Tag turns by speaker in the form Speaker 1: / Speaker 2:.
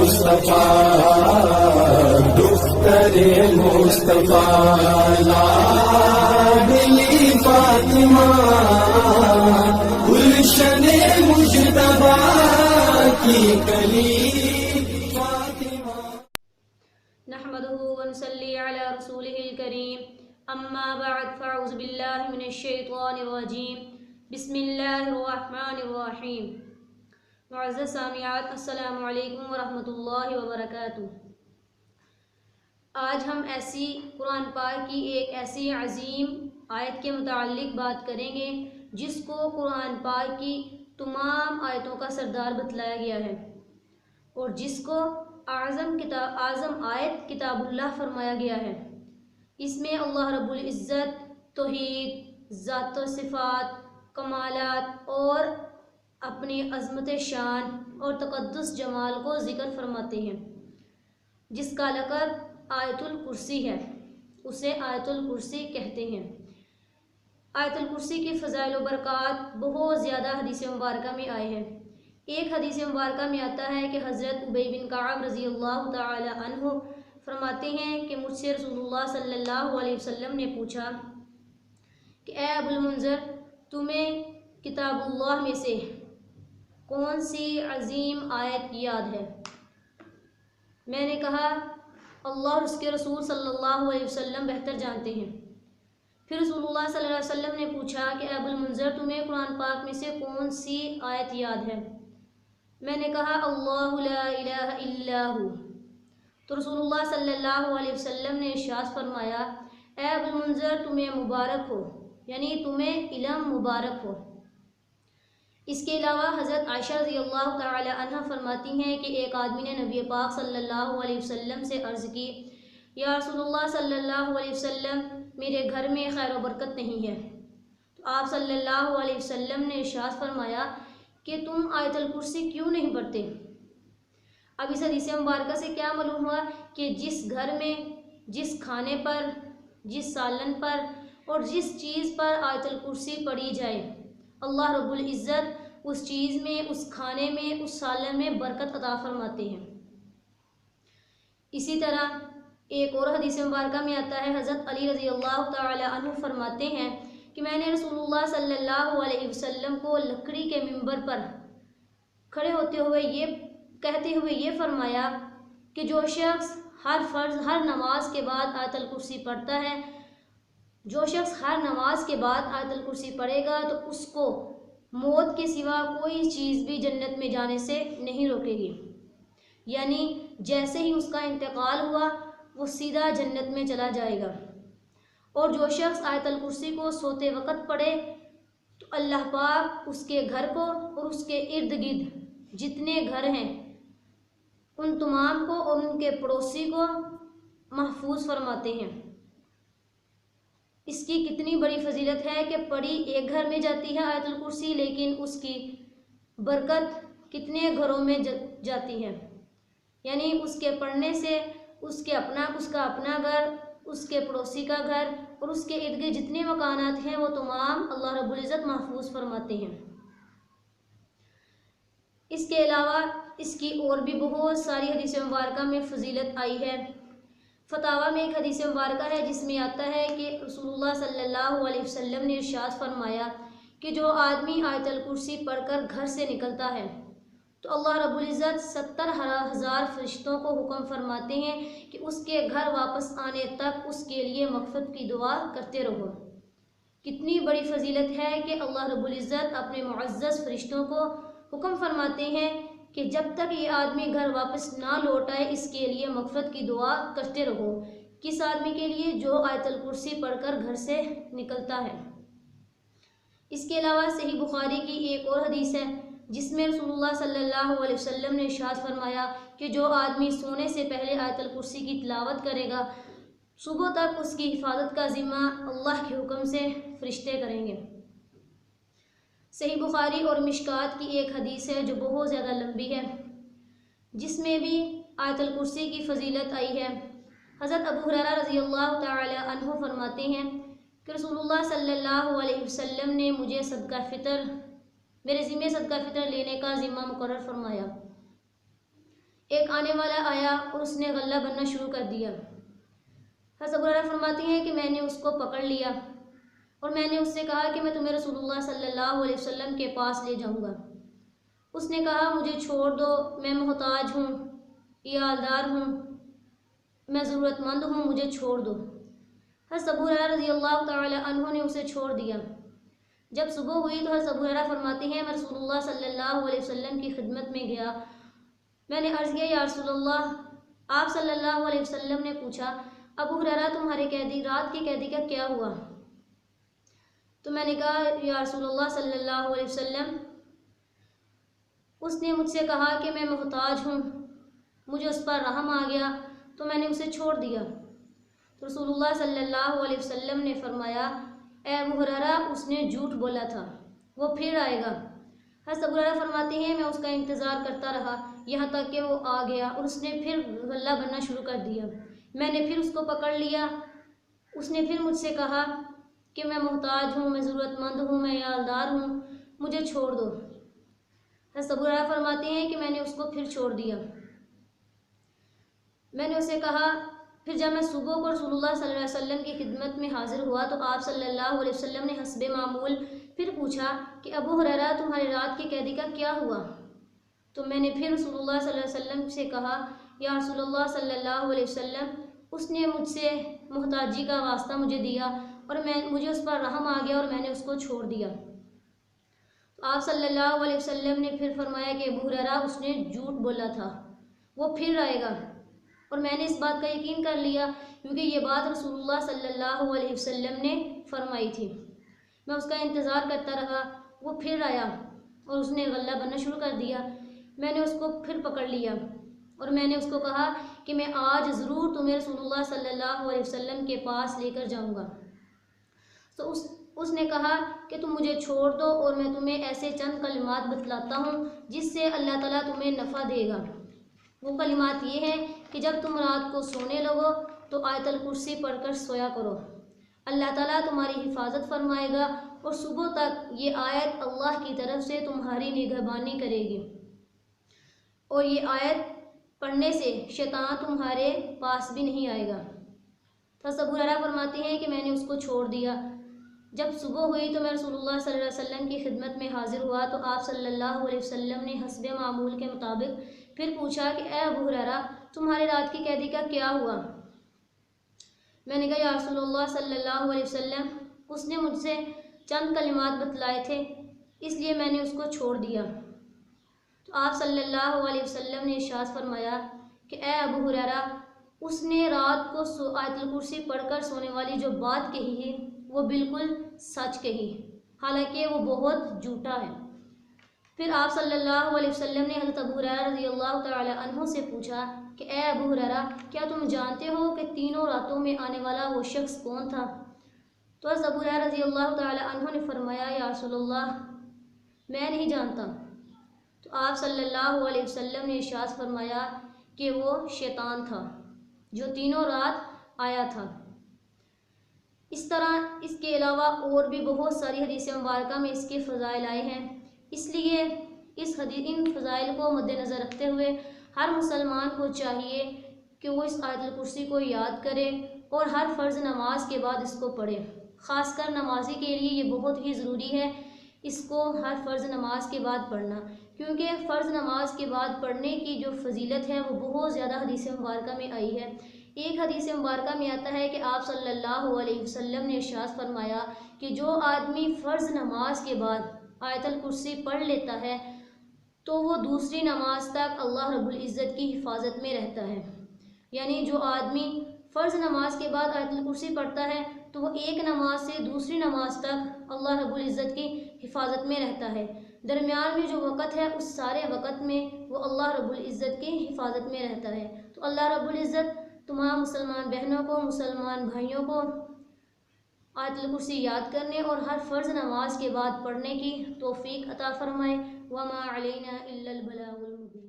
Speaker 1: مصطفیٰ دختر مصطفیٰ لاڈلی فاطمہ گلشن مجتبیٰ کی کلی فاطمہ.
Speaker 2: نحمده ونصلي على رسوله الكريم اما بعد فاعوذ بالله من الشیطان الرجیم بسم اللہ الرحمن الرحیم. معزز سامعات السلام علیکم ورحمۃ اللہ وبرکاتہ. آج ہم ایسی قرآن پاک کی ایک ایسی عظیم آیت کے متعلق بات کریں گے جس کو قرآن پاک کی تمام آیتوں کا سردار بتلایا گیا ہے اور جس کو اعظم آیت کتاب اللہ فرمایا گیا ہے. اس میں اللہ رب العزت توحید، ذات و صفات، کمالات اور اپنی عظمت شان اور تقدس جمال کو ذکر فرماتے ہیں، جس کا لقب آیت الکرسی ہے. اسے آیت الکرسی کہتے ہیں. آیت الکرسی کی فضائل و برکات بہت زیادہ حدیث مبارکہ میں آئے ہیں. ایک حدیث مبارکہ میں آتا ہے کہ حضرت ابی بن کعب رضی اللہ تعالی عنہ فرماتے ہیں کہ مجھ سے رسول اللہ صلی اللہ علیہ وسلم نے پوچھا کہ اے ابو المنذر، تمہیں کتاب اللہ میں سے کون سی عظیم آیت یاد ہے؟ میں نے کہا اللہ اور اس کے رسول صلی اللہ علیہ وسلم بہتر جانتے ہیں. پھر رسول اللہ صلی اللہ علیہ وسلم نے پوچھا کہ اے ابو المنذر، تمہیں قرآن پاک میں سے کون سی آیت یاد ہے؟ میں نے کہا اللہ لا الہ الا ہو. تو رسول اللہ صلی اللہ علیہ وسلم نے ارشاد فرمایا اے ابو المنذر، تمہیں مبارک ہو، یعنی تمہیں علم مبارک ہو. اس کے علاوہ حضرت عائشہ رضی اللہ تعالی عنہ فرماتی ہیں کہ ایک آدمی نے نبی پاک صلی اللہ علیہ وسلم سے عرض کی یا رسول اللہ صلی اللہ علیہ وسلم، میرے گھر میں خیر و برکت نہیں ہے. تو آپ صلی اللہ علیہ وسلم نے ارشاد فرمایا کہ تم آیت الکرسی کیوں نہیں پڑھتے؟ اب اس حدیث مبارکہ سے کیا معلوم ہوا کہ جس گھر میں جس کھانے پر، جس سالن پر اور جس چیز پر آیت الکرسی پڑھی جائے، اللہ رب العزت اس چیز میں، اس کھانے میں، اس سالن میں برکت عطا فرماتے ہیں. اسی طرح ایک اور حدیث مبارکہ میں آتا ہے حضرت علی رضی اللہ تعالی عنہ فرماتے ہیں کہ میں نے رسول اللہ صلی اللہ علیہ وسلم کو لکڑی کے منبر پر کھڑے ہوتے ہوئے کہتے ہوئے یہ فرمایا کہ جو شخص ہر نماز کے بعد آیت الکرسی پڑھتا ہے، جو شخص ہر نماز کے بعد آیت الکرسی پڑھے گا تو اس کو موت کے سوا کوئی چیز بھی جنت میں جانے سے نہیں روکے گی. یعنی جیسے ہی اس کا انتقال ہوا وہ سیدھا جنت میں چلا جائے گا. اور جو شخص آیت الکرسی کو سوتے وقت پڑھے تو اللہ پاک اس کے گھر کو اور اس کے ارد گرد جتنے گھر ہیں ان تمام کو اور ان کے پڑوسی کو محفوظ فرماتے ہیں. اس کی کتنی بڑی فضیلت ہے کہ پڑھی ایک گھر میں جاتی ہے آیت الکرسی، لیکن اس کی برکت کتنے گھروں میں جاتی ہے. یعنی اس کے پڑھنے سے اس کا اپنا گھر، اس کے پڑوسی کا گھر اور اس کے ارد گرد جتنے مکانات ہیں وہ تمام اللہ رب العزت محفوظ فرماتے ہیں. اس کے علاوہ اس کی اور بھی بہت ساری حدیث مبارکہ میں فضیلت آئی ہے. فتاوی میں ایک حدیث مبارکہ ہے جس میں آتا ہے کہ رسول اللہ صلی اللہ علیہ وسلم نے ارشاد فرمایا کہ جو آدمی آیت الکرسی پڑھ کر گھر سے نکلتا ہے تو اللہ رب العزت 70,000 فرشتوں کو حکم فرماتے ہیں کہ اس کے گھر واپس آنے تک اس کے لیے مغفرت کی دعا کرتے رہو. کتنی بڑی فضیلت ہے کہ اللہ رب العزت اپنے معزز فرشتوں کو حکم فرماتے ہیں کہ جب تک یہ آدمی گھر واپس نہ لوٹ آئے اس کے لیے مغفرت کی دعا کرتے رہو. کس آدمی کے لیے؟ جو آیت الکرسی پڑھ کر گھر سے نکلتا ہے. اس کے علاوہ صحیح بخاری کی ایک اور حدیث ہے جس میں رسول اللہ صلی اللہ علیہ وسلم نے ارشاد فرمایا کہ جو آدمی سونے سے پہلے آیت الکرسی کی تلاوت کرے گا صبح تک اس کی حفاظت کا ذمہ اللہ کے حکم سے فرشتے کریں گے. صحیح بخاری اور مشکات کی ایک حدیث ہے جو بہت زیادہ لمبی ہے جس میں بھی آیت الکرسی کی فضیلت آئی ہے. حضرت ابو ہریرہ رضی اللہ تعالی عنہ فرماتے ہیں کہ رسول اللہ صلی اللہ علیہ وسلم نے مجھے میرے ذمہ صدقہ فطر لینے کا ذمہ مقرر فرمایا. ایک آنے والا آیا اور اس نے غلہ بننا شروع کر دیا۔ حضرت ابو ہریرہ فرماتی ہیں کہ میں نے اس کو پکڑ لیا اور میں نے اس سے کہا کہ میں تمہیں رسول اللہ صلی اللہ علیہ وسلم کے پاس لے جاؤں گا۔ اس نے کہا مجھے چھوڑ دو، میں محتاج ہوں، عیالدار ہوں، میں ضرورت مند ہوں، مجھے چھوڑ دو۔ حضرت ابو ہریرہ رضی اللہ تعالی عنہ نے اسے چھوڑ دیا۔ جب صبح ہوئی تو حضرت ابو ہریرہ فرماتے ہیں میں رسول اللہ صلی اللہ علیہ وسلم کی خدمت میں گیا۔ میں نے عرض کیا یا رسول اللہ، آپ صلی اللہ علیہ وسلم نے پوچھا ابو ہریرہ تمہارے قیدی رات کی قیدی کا کیا ہوا؟ تو میں نے کہا یا رسول اللہ صلی اللہ علیہ وسلم، اس نے مجھ سے کہا کہ میں محتاج ہوں، مجھے اس پر رحم آ گیا تو میں نے اسے چھوڑ دیا۔ تو رسول اللہ صلی اللہ علیہ وسلم نے فرمایا اے ابو ہریرہ اس نے جھوٹ بولا تھا، وہ پھر آئے گا۔ حضرت ابو ہریرہ فرماتے ہیں میں اس کا انتظار کرتا رہا یہاں تک کہ وہ آ گیا اور اس نے پھر غلہ بننا شروع کر دیا۔ میں نے پھر اس کو پکڑ لیا، اس نے پھر مجھ سے کہا کہ میں محتاج ہوں، میں ضرورت مند ہوں، میں عیالدار ہوں، مجھے چھوڑ دو۔ حضرت ابو ہریرہ فرماتے ہیں کہ میں نے اس کو پھر چھوڑ دیا۔ میں نے اسے کہا پھر جب میں صبح کو رسول اللہ صلی اللہ علیہ وسلم کی خدمت میں حاضر ہوا تو آپ صلی اللہ علیہ وسلم نے حسب معمول پھر پوچھا کہ ابو ہریرہ تمہاری رات کی قیدی کا کیا ہوا؟ تو میں نے پھر رسول اللہ صلی اللہ علیہ وسلم سے کہا یا رسول اللہ صلی اللہ علیہ وسلم، اس نے مجھ سے محتاجی کا واسطہ مجھے دیا اور مجھے اس پر رحم آ گیا اور میں نے اس کو چھوڑ دیا۔ تو آپ صلی اللہ علیہ وسلم نے پھر فرمایا کہ ابو ہریرہ اس نے جھوٹ بولا تھا، وہ پھر آئے گا۔ اور میں نے اس بات کا یقین کر لیا کیونکہ یہ بات رسول اللہ صلی اللہ علیہ وسلم نے فرمائی تھی۔ میں اس کا انتظار کرتا رہا، وہ پھر آیا اور اس نے غلہ بننا شروع کر دیا۔ میں نے اس کو پھر پکڑ لیا اور میں نے اس کو کہا کہ میں آج ضرور تمہیں رسول اللہ صلی اللہ علیہ وسلم کے پاس لے کر جاؤں گا۔ تو اس نے کہا کہ تم مجھے چھوڑ دو اور میں تمہیں ایسے چند کلمات بتلاتا ہوں جس سے اللہ تعالیٰ تمہیں نفع دے گا۔ وہ کلمات یہ ہیں کہ جب تم رات کو سونے لگو تو آیت الکرسی پڑھ کر سویا کرو، اللہ تعالیٰ تمہاری حفاظت فرمائے گا اور صبح تک یہ آیت اللہ کی طرف سے تمہاری نگہبانی کرے گی، اور یہ آیت پڑھنے سے شیطان تمہارے پاس بھی نہیں آئے گا۔ حضرت ابو ہریرہ فرماتے ہیں کہ میں نے اس کو چھوڑ دیا۔ جب صبح ہوئی تو میں رسول اللہ صلی اللہ علیہ وسلم کی خدمت میں حاضر ہوا تو آپ صلی اللہ علیہ وسلم نے حسب معمول کے مطابق پھر پوچھا کہ اے ابو ہریرہ تمہاری رات کی قیدی کا کیا ہوا؟ میں نے کہا یا رسول اللہ صلی اللہ علیہ وسلم، اس نے مجھ سے چند کلمات بتلائے تھے اس لیے میں نے اس کو چھوڑ دیا۔ تو آپ صلی اللہ علیہ وسلم نے ارشاد فرمایا کہ اے ابو ہریرہ اس نے رات کو آیت الکرسی پڑھ کر سونے والی جو بات کہی ہے وہ بالکل سچ کہی، حالانکہ وہ بہت جھوٹا ہے۔ پھر آپ صلی اللہ علیہ وسلم نے حضرت ابو ہریرہ رضی اللہ تعالی عنہ سے پوچھا کہ اے ابو ہریرہ کیا تم جانتے ہو کہ تینوں راتوں میں آنے والا وہ شخص کون تھا؟ تو حضرت ابو ہریرہ رضی اللہ تعالی عنہ نے فرمایا یا رسول اللہ میں نہیں جانتا۔ تو آپ صلی اللہ علیہ وسلم نے ارشاد فرمایا کہ وہ شیطان تھا جو تینوں رات آیا تھا۔ اس طرح اس کے علاوہ اور بھی بہت ساری حدیث مبارکہ میں اس کے فضائل آئے ہیں، اس لیے ان فضائل کو مد نظر رکھتے ہوئے ہر مسلمان کو چاہیے کہ وہ اس آیت الکرسی کو یاد کرے اور ہر فرض نماز کے بعد اس کو پڑھے۔ خاص کر نمازی کے لیے یہ بہت ہی ضروری ہے اس کو ہر فرض نماز کے بعد پڑھنا، کیونکہ فرض نماز کے بعد پڑھنے کی جو فضیلت ہے وہ بہت زیادہ حدیث مبارکہ میں آئی ہے۔ ایک حدیث مبارکہ میں آتا ہے کہ آپ صلی اللہ علیہ وسلم نے ارشاد فرمایا کہ جو آدمی فرض نماز کے بعد آیت الکرسی پڑھ لیتا ہے تو وہ دوسری نماز تک اللہ رب العزت کی حفاظت میں رہتا ہے۔ یعنی جو آدمی فرض نماز کے بعد آیت الکرسی پڑھتا ہے تو وہ ایک نماز سے دوسری نماز تک اللہ رب العزت کی حفاظت میں رہتا ہے۔ درمیان میں جو وقت ہے اس سارے وقت میں وہ اللہ رب العزت کی حفاظت میں رہتا ہے۔ تو اللہ رب العزت تمام مسلمان بہنوں کو، مسلمان بھائیوں کو آیت الکرسی یاد کرنے اور ہر فرض نماز کے بعد پڑھنے کی توفیق عطا فرمائے۔ وما علینا الا البلاغ المبین۔